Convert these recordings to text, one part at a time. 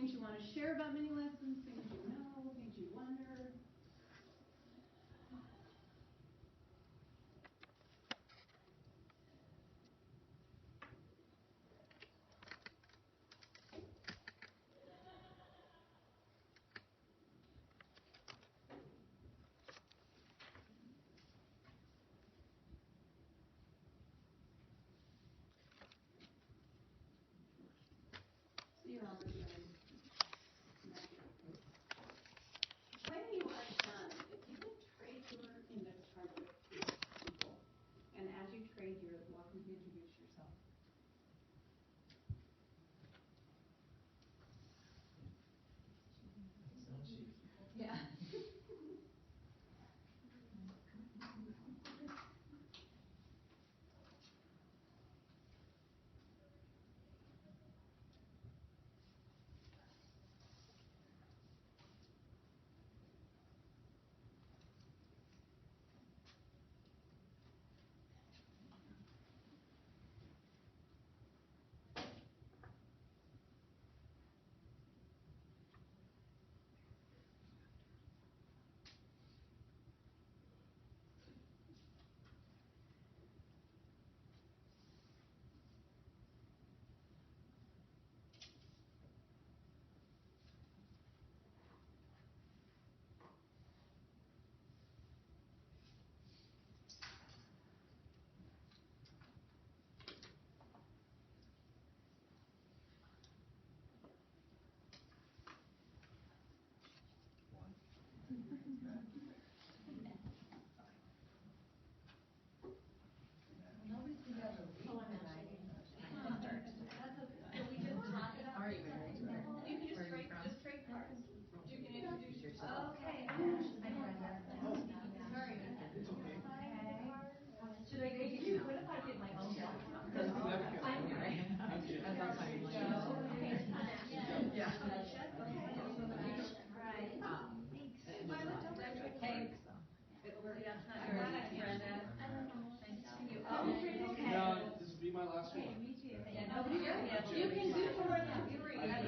things you want to share about mini lessons, things you know, things you wonder. You're already ready. When you are done, if you would trade your index card with people, and as you trade, you're welcome to introduce yourself. Yeah. Okay. Sorry. It's okay. Should I take you? What if I get my own job? I'm great. That's not funny. Yeah. Okay. Right. Thanks. Violet, don't worry. Hey. Thanks, Brenda. Nice to meet you. Okay. No, this will be my last one. Me too. Yeah, no, you can do more than 3. Yeah.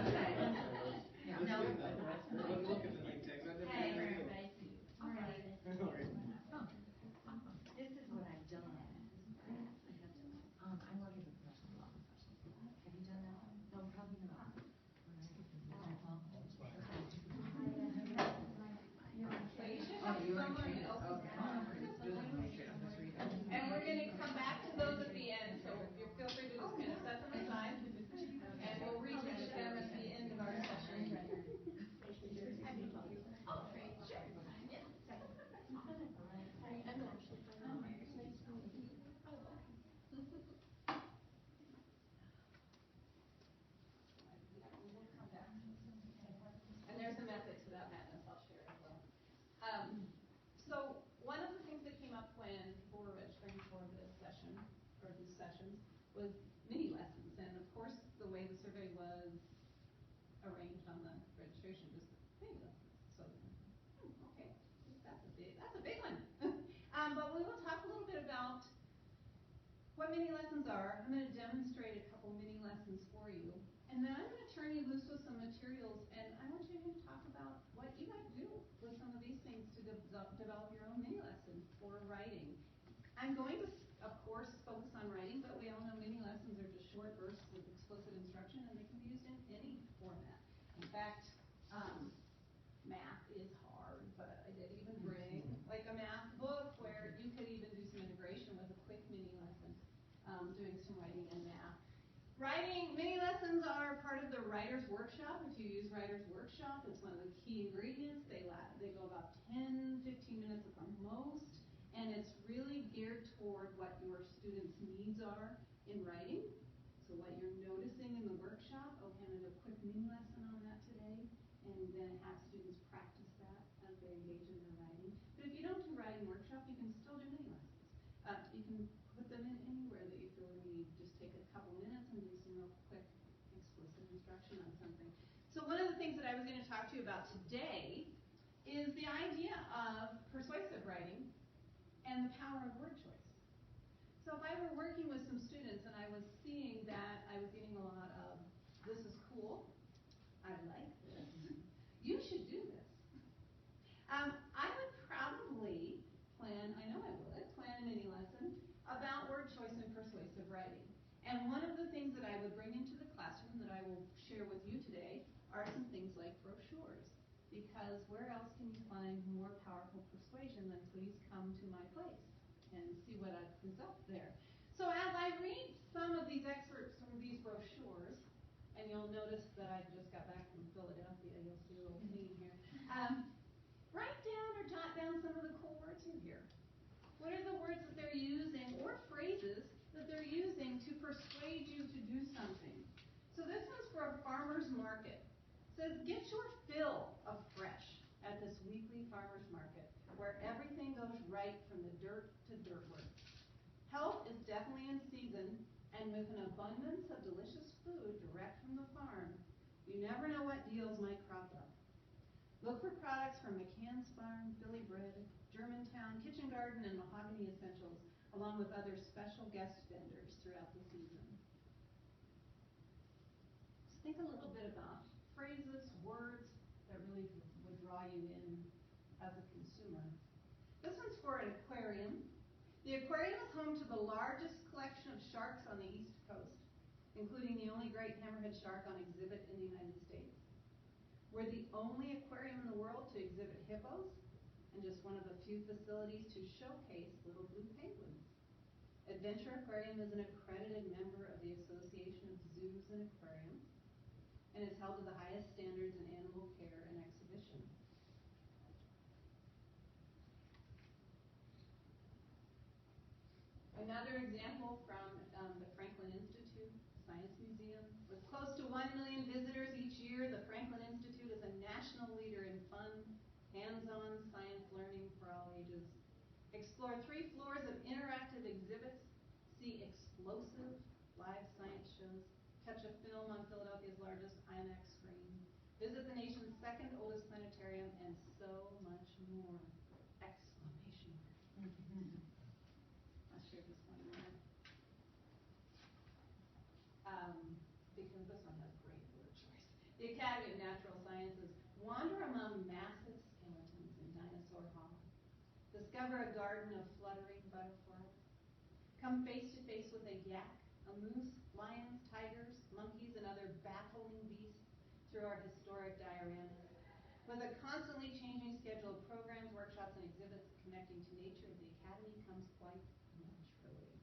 No. Look at the name tags. Hey, nice to meet you. All right. This is what I've done. I work as a professional law professional. Have you done that? No, probably not. So you should have someone else. And we're going to come back to those at the end. So you feel free to just kind of set them aside, and we'll revisit them at the end of our session. Oh, great. Sure. Yeah. And there's a method to that madness I'll share as well. So one of the things that came up when people were registering for this session, or these sessions, was mini lessons. And of course, the way the survey was arranged on the registration was mini lessons. So, okay, that's a big one. But we will talk a little bit about what mini lessons are. I'm going to demonstrate a couple mini lessons for you. And then I'm going to turn you loose with some materials, and I want you to talk about what you might do with some of these things to develop your own mini lesson for writing. I'm going to, of course, focus on writing, but we all know mini lessons are just short bursts of explicit instruction, and they can be used in any format. In fact, math is hard, but I did even bring like a math book where you could even do some integration with a quick mini lesson, doing some writing and math. Writing mini lessons are part of the Writer's Workshop. If you use Writer's Workshop, it's one of the key ingredients. They go about 10, 15 minutes at the most, and it's really geared toward what your students' needs are in writing. So what you're noticing in the workshop, I'm going to do a quick mini lesson on that today, and then have students practice that as they engage in their writing. But if you don't do writing workshop, you can still do mini lessons. You can put them in anywhere that you feel the need. Just take a couple minutes and do some real quick explicit instruction on something. So one of the things that I was going to talk to you about today is the idea of persuasive writing and the power of word choice. So if I were working with some students and I was seeing that I was getting a lot of, this is cool, I like word choice and persuasive writing. And one of the things that I would bring into the classroom that I will share with you today are some things like brochures. Because where else can you find more powerful persuasion than please come to my place and see what is up there. So as I read some of these excerpts from these brochures, and you'll notice that I just got back from Philadelphia, you'll see a little theme here. Write down or jot down some of the cool words you hear. What are the words that they're using or phrases that they're using to persuade you to do something? So this one's for a farmer's market. It says, get your fill of fresh at this weekly farmer's market where everything goes right from the dirt to dirtward. Health is definitely in season, and with an abundance of delicious food direct from the farm, you never know what deals might crop up. Look for products from McCann's Farm, Philly Bread, Germantown, Kitchen Garden, and Mahogany Essentials, along with other special guest vendors throughout the season. Just think a little bit about phrases, words that really would draw you in as a consumer. This one's for an aquarium. The aquarium is home to the largest collection of sharks on the East Coast, including the only great hammerhead shark on exhibit in the United States. We're the only aquarium in the world to exhibit hippos, and just one of the few facilities to showcase little blue penguins. Adventure Aquarium is an accredited member of the Association of Zoos and Aquariums, and is held to the highest standards in animal care and exhibition. Another example from the Franklin Institute Science Museum. With close to 1 million visitors each year, the Franklin Institute is a national leader in fun, hands-on science learning for all ages. Explore 3 floors of interactive exhibits, see explosive live science shows, catch a film on Philadelphia's largest IMAX screen, visit the nation's 2nd oldest planetarium, and so much more! Exclamation mark. I'll share this one more. Because this one has great word choice. The Academy of Natural Sciences. Wander among massive skeletons in Dinosaur Hall. Discover a garden of fluttering butterflies. Come face to face with a yak, a moose, lions, tigers, monkeys, and other baffling beasts through our historic dioramas. With a constantly changing schedule of programs, workshops, and exhibits connecting to nature, the Academy comes quite naturally.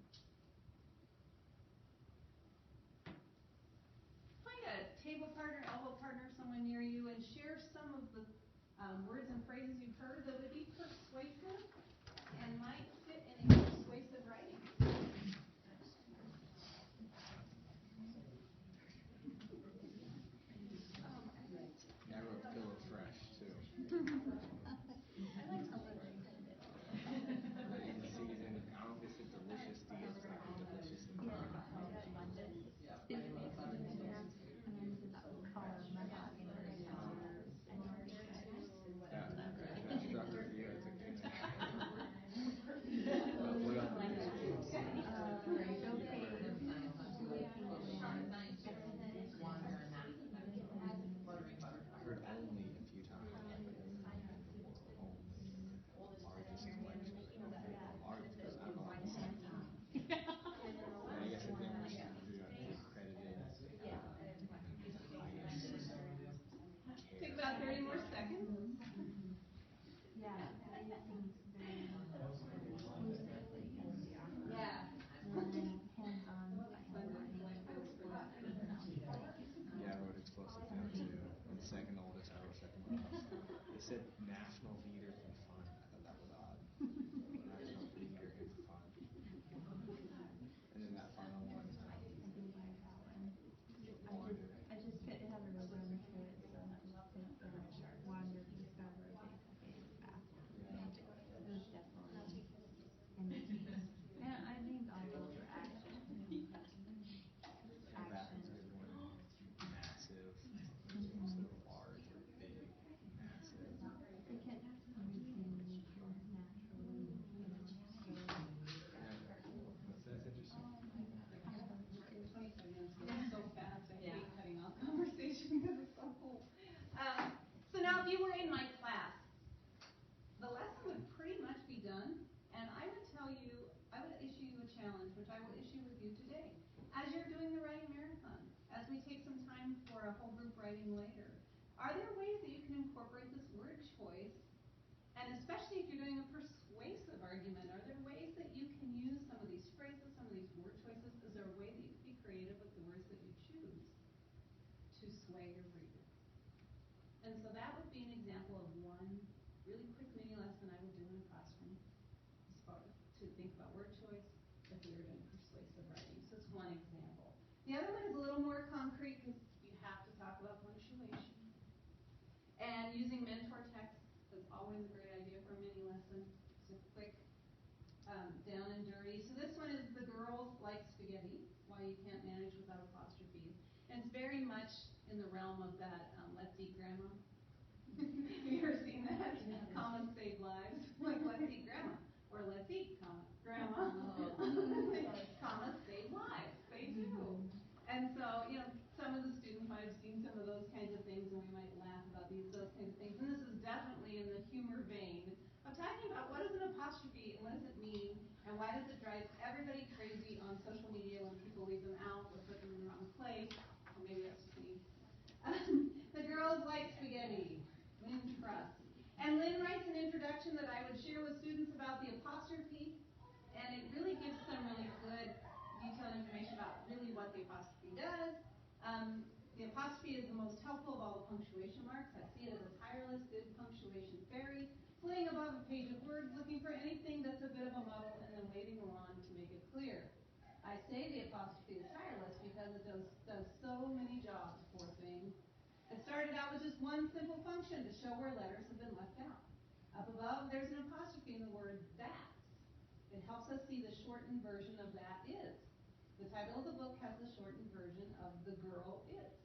Find a table partner, elbow partner, someone near you, and share some of the words and phrases you've heard that would be persuasive and might fit in a persuasive writing. I wrote fill of fresh too. I like some of them. In season, opposite delicious deals, like the delicious in Yeah, abundance. that struck me as a good. writing marathon, as we take some time for a whole group writing later, are there ways that you can incorporate this word choice? And especially if you're doing a persuasive argument, are there ways that you can use some of these phrases, some of these word choices? Is there a way that you can be creative with the words that you choose to sway your reader? And so that would be an example of one really quick mini lesson I would do in a classroom as far to think about word choice if we were doing persuasive writing. So it's one example. The other one is a little more concrete because you have to talk about punctuation. And using mentor text is always a great idea for a mini lesson. It's a quick down and dirty. So this one is the girls like spaghetti, why you can't manage without apostrophes. And it's very much in the realm of that let's eat grandma. Have you ever seen that? Commas save lives. Like let's eat grandma. Or let's eat grandma. Commas save lives. They do. And so, some of the students might have seen some of those kinds of things, and we might laugh about those kinds of things. And this is definitely in the humor vein of talking about what is an apostrophe and what does it mean, and why does it drive everybody crazy on social media when people leave them out or put them in the wrong place. Or maybe that's just me. The girls like spaghetti. Lynn trusts. And Lynn writes an introduction that I would share with students about the apostrophe, and it really gives them really good detailed information about really what the apostrophe does. The apostrophe is the most helpful of all the punctuation marks. I see it as a tireless, good punctuation fairy, flitting above a page of words, looking for anything that's a bit of a muddle, and then waving a wand to make it clear. I say the apostrophe is tireless because it does so many jobs, poor thing. It started out with just one simple function to show where letters have been left out. Up above, there's an apostrophe in the word that's. It helps us see the shortened version of that is. The title of the book has the shortened version of the girl is.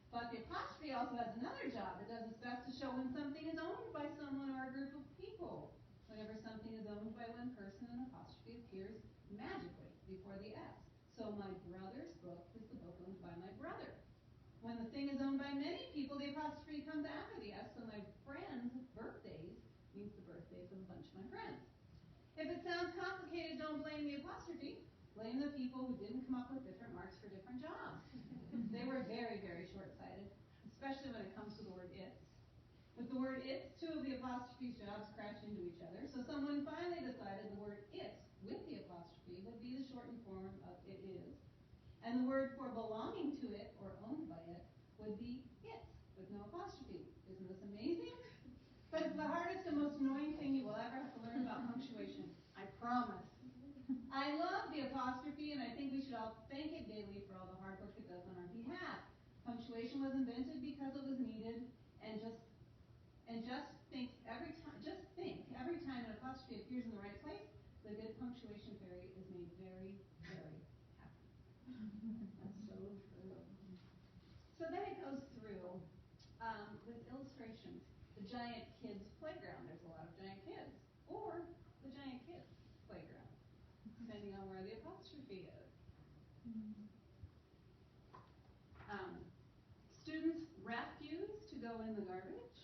But the apostrophe also has another job. It does its best to show when something is owned by someone or a group of people. Whenever something is owned by one person, an apostrophe appears magically before the S. So my brother's book is the book owned by my brother. When the thing is owned by many people, the apostrophe comes after the S. So my friend's birthdays means the birthdays of a bunch of my friends. If it sounds complicated, don't blame the apostrophe. Blame the people who didn't come up with different marks for different jobs. They were very, very short-sighted, especially when it comes to the word it's. With the word it's, two of the apostrophe's jobs crash into each other, so someone finally decided the word it's with the apostrophe would be the shortened form of it is, and the word for belonging to it or owned by it would be it's with no apostrophe. Isn't this amazing? But it's the hardest and most annoying thing you will ever have to learn about punctuation. I promise. I love the apostrophe, and I think we should all thank it daily for all the hard work it does on our behalf. Punctuation was invented because it was needed, and just think every time an apostrophe appears in the right place, the good punctuation fairy is made very, very happy. That's so true. So then it goes through with illustrations. The giant kids playground. There's a lot of giant kids, or the giant kids playground, depending on where the apostrophe is. Students refuse to go in the garbage,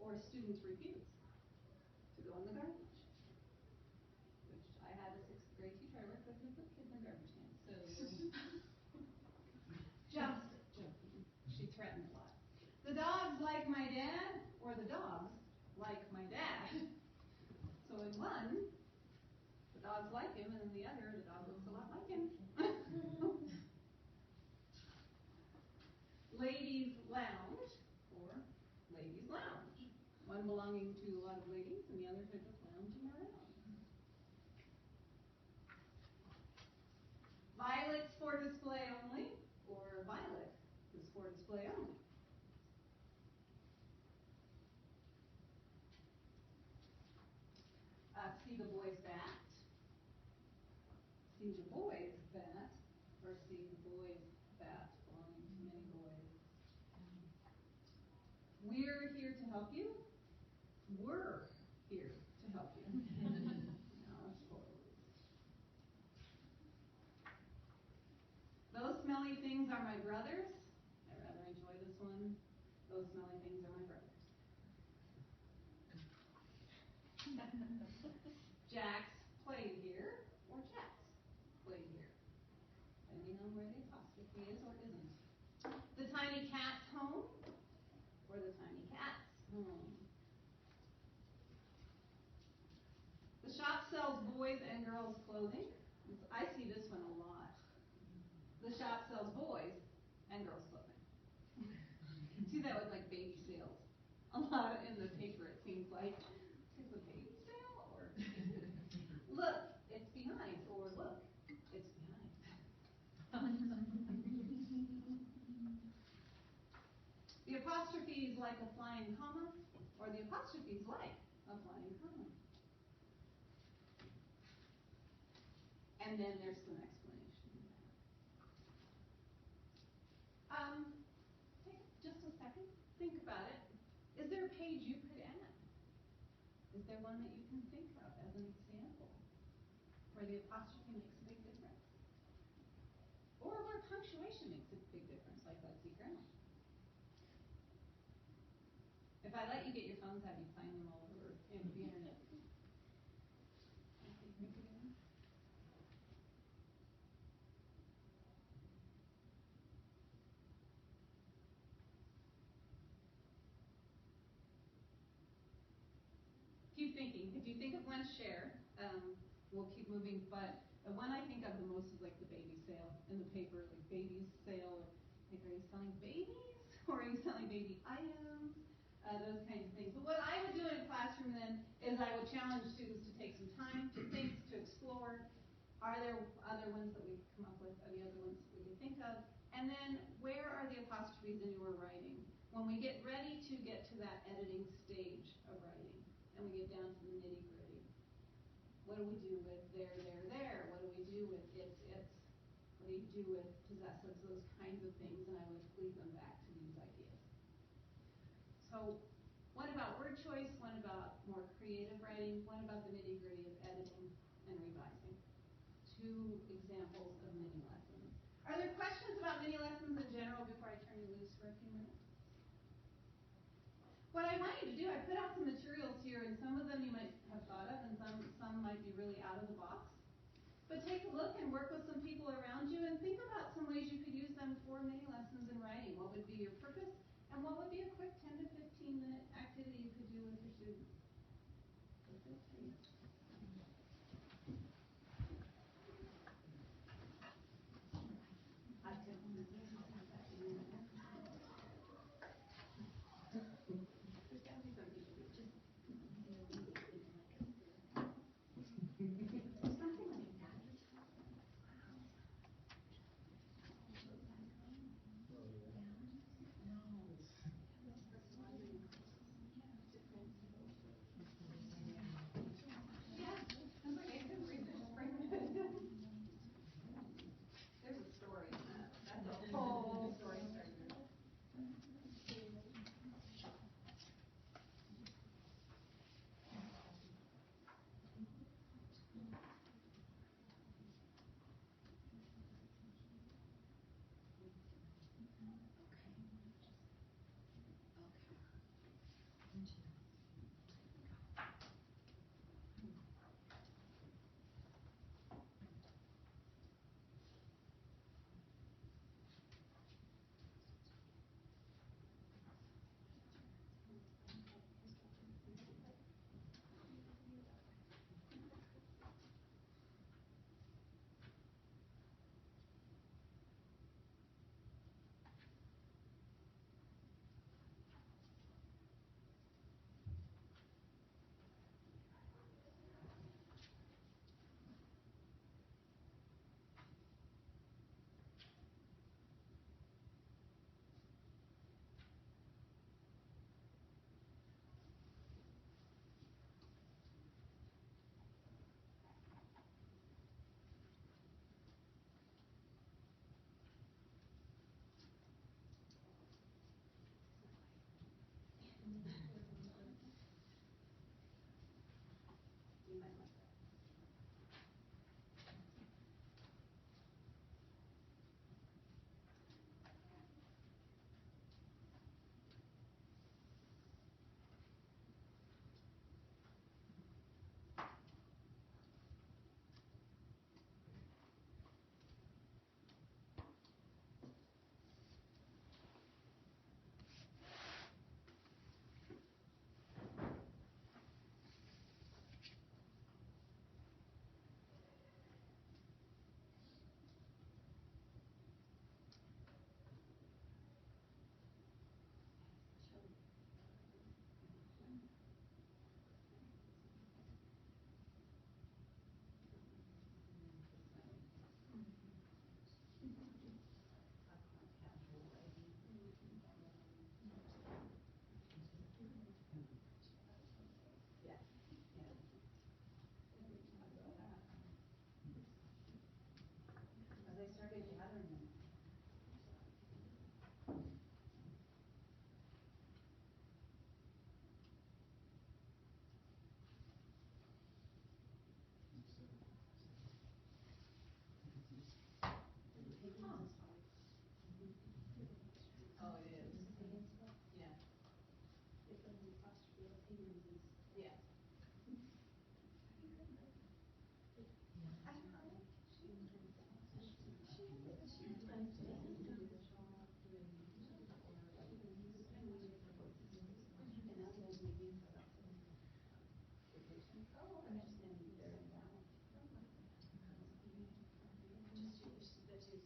or students refuse to go in the garbage, which I had a 6th grade teacher I worked with who put kids in garbage cans. So just joking. She threatened a lot. The dogs like my dad, or the dogs like my dad. So in one, the dogs like him, and in the other, the dog looks a lot like him. Ladies lounge, or ladies lounge. One belonging to a lot of ladies, and the other to just lounging around. Violets for display only, or violet is for display only. See the boy's bat, see the boy's bat, or see the boy's bat belonging to many boys. We're here to help you. We're here to help you. Now it's closed. Those smelly things are my brothers. I rather enjoy this one. Those smelly things are my brothers. Jack's played here, or Jack's played here, depending on where the apostrophe is or isn't. The tiny cat's home or the tiny cat's home. The shop sells boys and girls clothing. I see this one a lot. The shop sells boys and girls clothing. See that with like baby sales. A lot in the paper it seems like. It's a baby sale or look, it's behind, or look, it's behind. The apostrophe is like a flying comma, or the apostrophe is like a flying comma. And then there's some explanation in there. Take just a second, think about it. Is there a page you could add? Is there one that you can think of as an example where the apostrophe makes a big difference? Or where punctuation makes a big difference, like let's see grammar. If I let you get your phones, have you find them all over the internet? Okay, think again. Keep thinking. If you think of one, share. We'll keep moving, but the one I think of the most is like the baby sale in the paper, like baby sale. Like, are you selling babies or are you selling baby items? Those kinds of things. But what I would do in a classroom then is I would challenge students to take some time to think, to explore. Are there other ones that we come up with? Any other ones that we can think of? And then where are the apostrophes in your writing? When we get ready to get to that editing stage of writing, and we get down to the nitty-gritty. What do we do with there? What do we do with it's? What do you do with possessives? Those kinds of things, and I would lead them back to these ideas. So, one about word choice, one about more creative writing, one about the nitty-gritty of editing and revising. 2 examples of mini lessons. Are there questions about mini lessons in general before I turn you loose for a few minutes? What I want you to do, I put out some materials here, and some of them you might have thought of, and some might be really out of the box. But take a look and work with some people around you, and think about some ways you could use them for mini lessons in writing. What would be your purpose, and what would be a quick 10 to 15 minute activity you could do with your students? So feel free. I could have that in there. There's got to be some people who just something like that.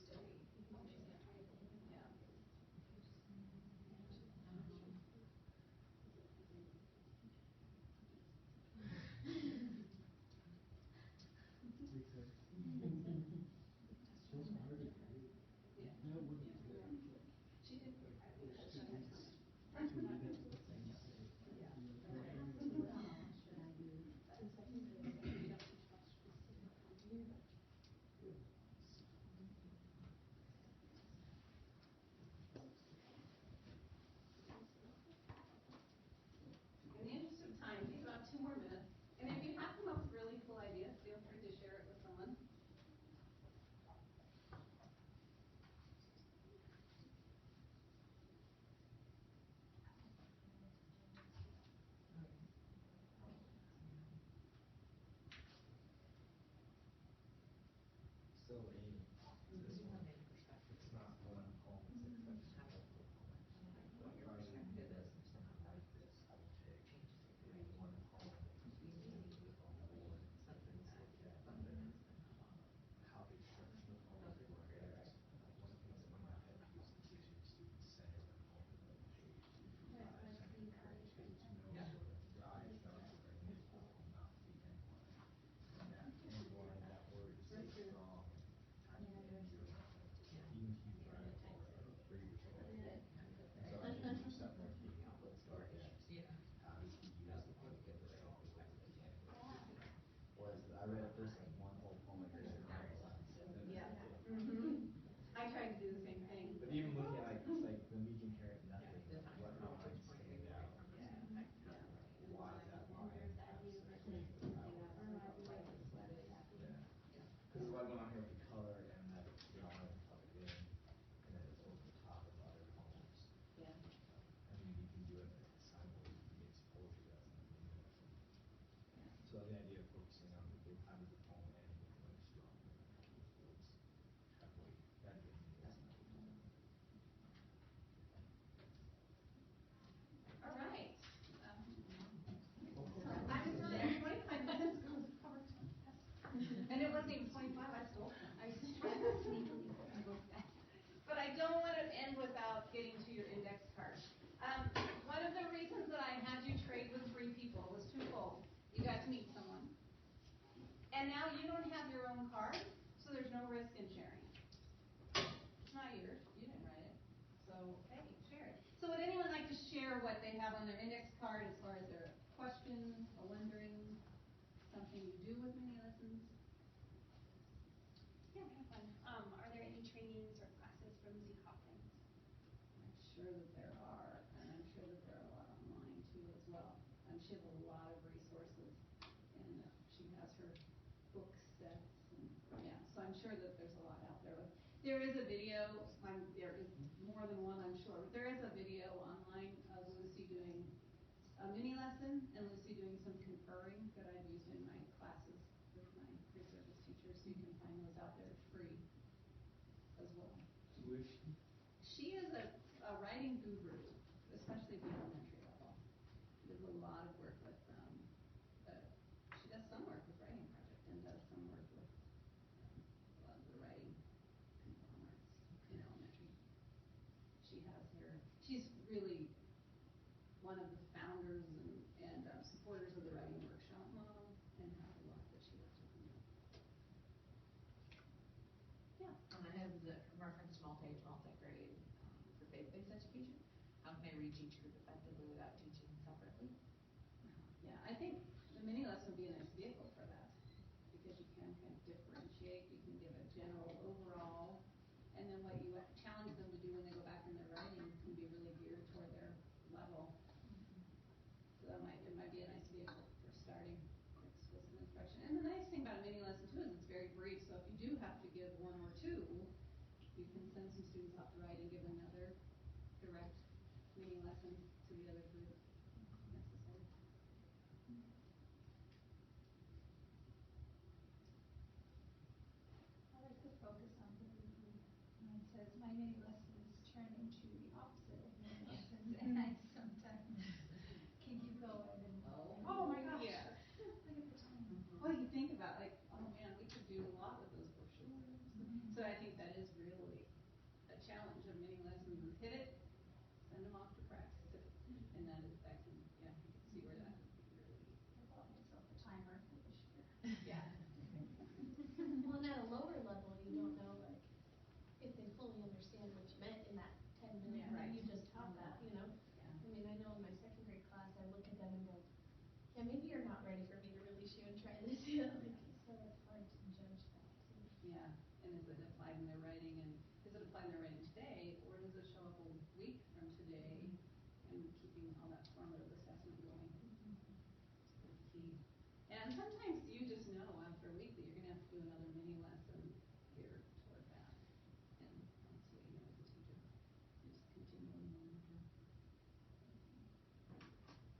story. Yeah. She did. In the interest of time, take about 2 more minutes. And if you have come up with really cool ideas, feel free to share it with someone. So Amy, this one, it's not one poem, it's like multiple poems. But if I would get it something like this, I would take one poem and live on board, something like that. But then how they structure the poems work is, one of the things that we might have to use in teaching students center the poem on page 5, center page 8 to know sort of diaphragm underneath the poem, not the end line. And that end line, that word is so strong. Even if you try to read your book. And so I think you something like the outlet story. How does he use the book in the strongest way that he can? Was I read a first like one whole poem like Minilessons. Yeah. I tried to do the same thing. But even looking at like it's like the weak inherent nothing, what lines stand out? Why is that line have such power? Yeah. Because there's a lot going on here with the color and that it's drawn and colored in, and then it's over the top of other poems. Yeah. I mean, you can do it like simultaneously. It's poetry, that's not meaning. So the idea of focusing on how does the poem end with really strong words, that way, that'd be amazing. All right. I was telling 25 minutes goes far too fast. And it wasn't even 25, I stole some. I was just trying to sneakily go fast. But I don't want to end without getting to your index card. One of the reasons that I had you trade with 3 people was twofold. You got to meet someone. And now you don't have your own card, so there's no risk in sharing it. It's not yours. You didn't write it. So, hey, share it. So would anyone like to share what they have on their index card as far as their questions, a wondering, something you do with Minilessons? Yeah, I have one. Are there any trainings or classes from Lucy Coughlin? I'm sure that there are, and I'm sure that there are a lot online too as well. She has a lot of resources, and she has her book sets, and yeah, so I'm sure that there's a lot out there. There is a video, there is more than one, I'm sure, but there is a video online of Lucy doing a mini lesson and Lucy doing some conferring that I've used in my classes with my pre-service teachers, so you can find those out there free as well. Who is she? She is a writing guru, especially at the elementary level. She does a lot of work with, she does some work with Writing Project and does some work with the writing conglomerates in elementary. She's really one of the founders and supporters of the writing workshop model and has a lot that she works with them. Yeah. I have the reference multi-age, multi-grade for faith-based education. How can I reteach group effectively without teaching separately? Yeah, I think the mini lesson would be a nice vehicle for that because you can kind of differentiate. You can give a general overall, and then what you challenge them to do when they go back in their writing can be really geared toward their level. So it might be a nice vehicle for starting explicit instruction. And the nice thing about a mini lesson too is it's very brief. So if you do have to give 1 or 2, you can send some students off to write and give another direct mini lesson to the other group if necessary. I like the focus on the reading. Mine says, my mini lessons turn into the opposite of mini lessons, and I sometimes keep you going. And Oh my gosh. yeah. Look at the time. Well, you think about like, oh man, we could do a lot with those worksheets. So I think that is really hit it, send them off to practice it. And that can, yeah, you can see where that would be really, I bought myself a timer for this year. yeah. Well, and at a lower level, you don't know, like, if they fully understand what you meant in that 10 minutes Yeah, that right. you just taught that, you know? Yeah. I mean, I know in my second grade class, I look at them and go, yeah, maybe you're not ready for me to release you and try this, you know? Like, So it's hard to judge that too. Yeah, and is it applied in their writing, and is it applied in their writing today, or does it show up a week from today, and keeping all that formative assessment going? It's key. And sometimes you just know after a week that you're gonna have to do another mini lesson geared toward that, and that's what you know as a teacher, you just continually monitor.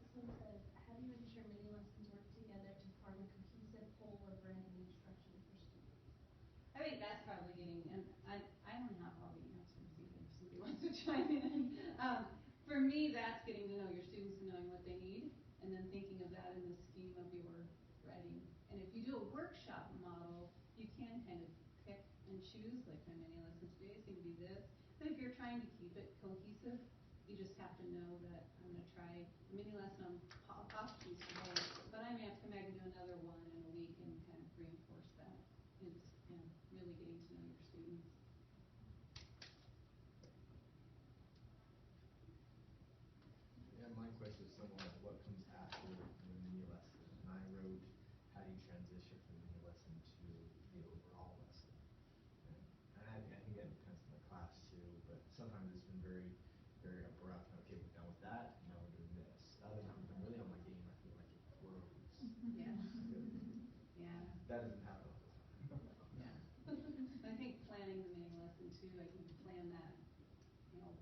This one says, how do you ensure many lessons work together to form a cohesive whole or branded instruction for students? I think that's probably getting, and I don't have all the answers either, if somebody wants to chime in. For me, that's getting to know your students and knowing what they need, and then thinking of that in the scheme of your writing. And if you do a workshop model, you can kind of pick and choose, like my mini lesson today is going to be this. But if you're trying to keep it cohesive, you just have to know that I'm going to try a mini lesson on apostrophes today, but I may have to come back and do another one in a week and kind of reinforce that. It's, you know, really getting to know your students. Yeah, my question is somewhat what comes after the mini lesson. And I wrote, how do you transition from the mini lesson to the overall lesson? And I think that depends on the class too, but sometimes it's been very, very abrupt. Okay, we're done with that, now we're doing this. Other times I'm really on my game, I feel like it flows. Yeah. Yeah. That doesn't happen all the time. Yeah. I think planning the mini lesson too, I can plan that, you know,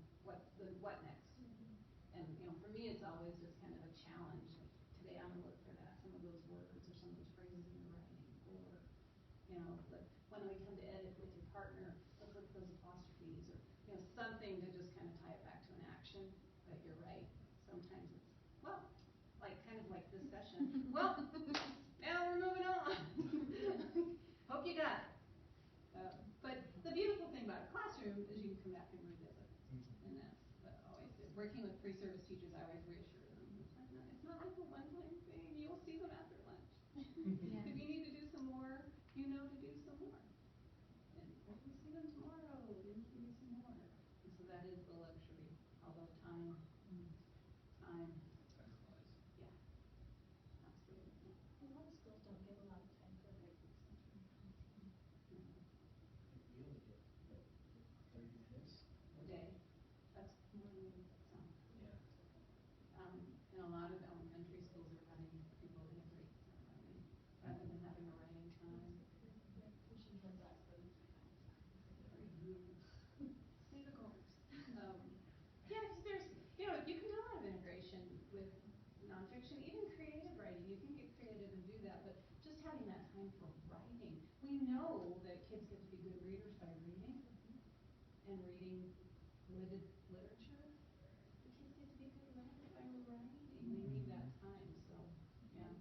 what next? And, you know, for me, it's always just kind of a challenge. Like, today I'm gonna look for that, some of those words or some of those phrases in the writing, or, you know, when we come to edit with your partner, let's look at those apostrophes, or, you know, something to just kind of tie it back to an action. But you're right, sometimes it's, well, like kind of like this session. Well, now we're moving on. Hope you got it. But the beautiful thing about a classroom is you can come back and revisit. And that's always good. Working with pre-service teachers, I always reassure them. It's not like a one-time thing. You'll see them after lunch. Yeah. If you need to do some more, you know to do some more. And we'll see them tomorrow. We need to do some more. And so that is the luxury. Although time. Time flies. Yeah. Absolutely. A lot of schools don't give a lot of time for writing sometimes. You only get, what, 30 minutes? A day. That's more than some. Yeah. And a lot of elementary schools are having people integrate some writing rather than having a writing time. They're pushing towards less than 5 times. Stay the course. Yeah, because there's, you know, you can do a lot of integration with nonfiction, even creative writing. You can get creative and do that, but just having that time for writing. We know that kids get to be good readers by reading and reading good literature. The kids get to be good writers by writing. They need that time, so yeah.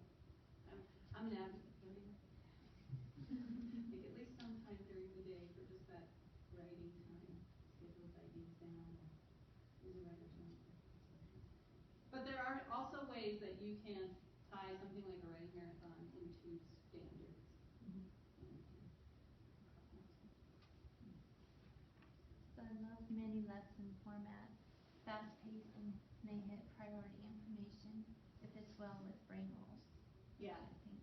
I'm an advocate for it. Take at least some time during the day for just that writing time. Get those ideas down. Use a writer's notebook. But there are also ways that you can tie something like a writing marathon into standards. So I love many lesson format, fast paced, and they hit priority information. It fits well with brain goals. Yeah. I think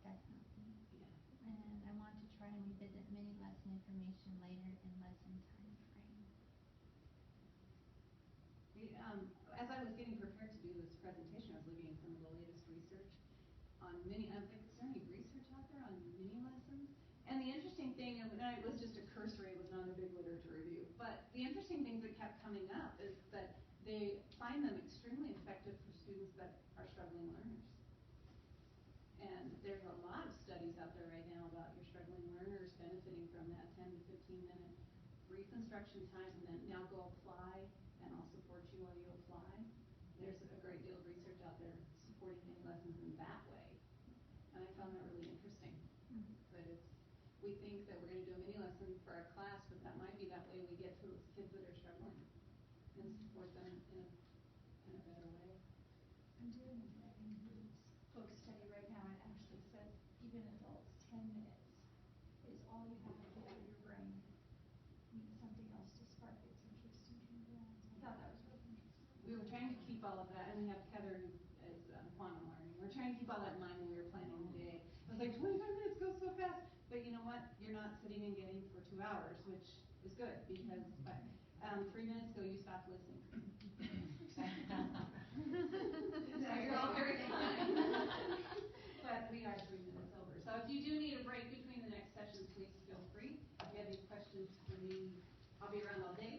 definitely. Yeah. And I want to try and revisit many lesson information later in lesson time frame. As I was getting prepared to do this presentation, I was looking at some of the latest research on mini. I was like, is there any research out there on mini lessons? And the interesting thing, and it was just a cursory, it was not a big literature review, but the interesting things that kept coming up is that they find them extremely effective for students that are struggling learners. And there's a lot of studies out there right now about your struggling learners benefiting from that 10 to 15 minute brief instruction time, and then now go apply, and I'll support you while you apply. There's a great deal of research out there supporting mini lessons in that way. And I found that really interesting. But we think that we're going to do a mini lesson for our class, but that might be that way we get to those kids that are struggling. and support them in a better way. I'm doing a brain roots book study right now, and it actually says even adults, 10 minutes is all you have to do for your brain. Need something else to spark its interest in neurons. I thought that was really interesting. We were trying to keep all of that, and we have Heather who is quantum learning. We're trying to keep all that in mind when we were planning the day. I was like, 25 minutes goes so fast. But you know what? You're not sitting and getting for 2 hours, which is good because 3 minutes ago you stopped listening. So you're all very kind. But we are 3 minutes over. So if you do need a break between the next sessions, please feel free. If you have any questions for me, I'll be around all day.